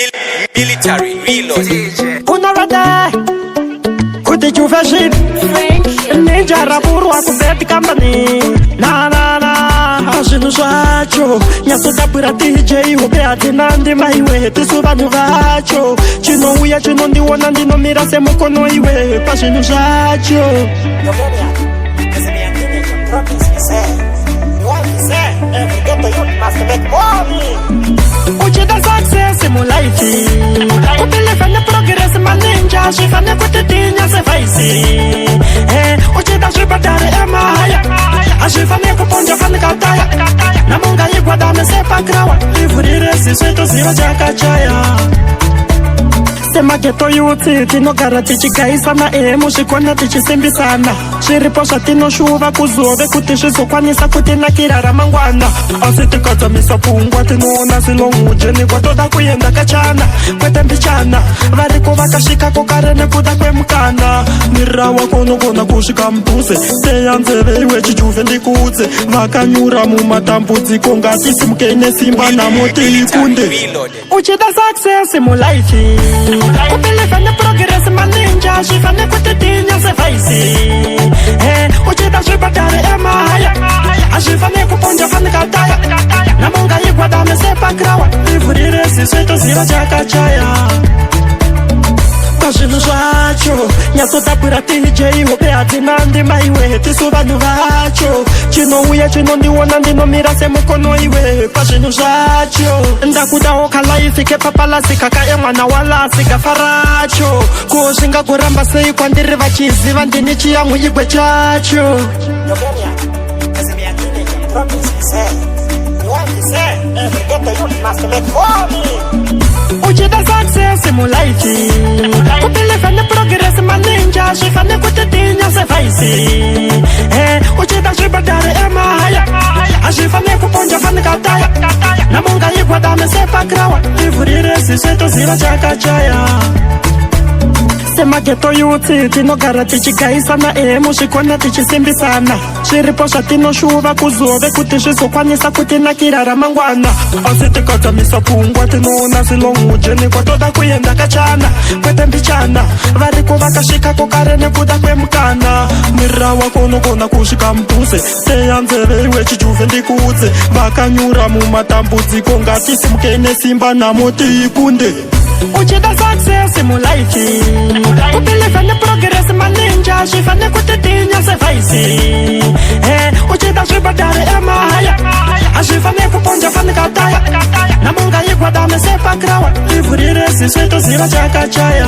Military reload. Unarada Kuti juvaship Ninja raburu akubeti company Na na na Ashinu shacho Nyasuta pura TJ Ubeati nandi maiwe Tisubanu vacho Chino uya chino ndiwo nandi no mirase mukono iwe Pashinu shacho Uchida success in my life. Upile fane progress ma ninja. She fane kutitinya se faisi. Uchida shibadare emaya. She fane kuponja fane kataya. Namunga yigwa dame se pakrawa. Ivurire si sweto zira jaka chaya. Sema geto yuti tino garati chikaisa na mushikona tichisimbi sana. Shiriposha tino shuva kuzove kutishiso kwanisa kutina kirara mangwana. Asiti kata misa pungwa tino nasilongu jeni kwa toda kuyenda kachana. Kwete mbichana variko vakashika kukarene kuda kwe mkana. Nirawa kono kona kushika mpuse. Seya nzeve iwe chijuve ndikuze. Vakanyura mumatambuzi konga tisi mkene simba na moti ikunde. Uchida success in my life. Upile fane progress ma ninja. She fane kutitinya se faisi. Uchida shibadare emaya. She fane kuponja fane kataya. Namunga yigwa dame se pakrawa. Ivurire si sweto zira jaka chaya. Pashinu shacho Nyasota pura TJ Ubeati nandi maiwe Tisubanu vacho Chino uya chino ndiwo nandi no mirase mukono iwe Pashinu shacho Ndakuda oka life Ke papala sika ka emwana wala sika faracho Kushinga kuramba sei kwa ndiri vachizi Vandini chiyangu yigwe chacho Uchida success in my life. Upile fane progress ma ninja. She fane kutitinya se faisi. Uchida shibadare emaya. She fane kuponja fane kataya. Namunga yigwa dame se pakrawa. Ivurire si sweto zira jaka chaya. Sema geto yuti tino garati chikaisa na mushikona tichisimbi sana. Shiriposha tino shuva kuzove kutishiso kwanisa kutina kirara mangwana. Asiti kata misa pungwa tino nasilongu jeni kwa toda kuyenda kachana. Kwete mbichana variko vakashika kukarene kuda kwe mkana. Nirawa kono kona kushika mpuse. Seya nzeve iwe chijuve ndikuze. Vakanyura mumatambuzi konga tisi mkene simba na moti ikunde. Uchida success in my life. Upile fane progress ma ninja. She fane kutitinya se faisi. Uchida shibadare emaya. She fane kuponja fane kataya. Namunga yigwa dame se pakrawa. Ivurire si sweto zira jaka chaya.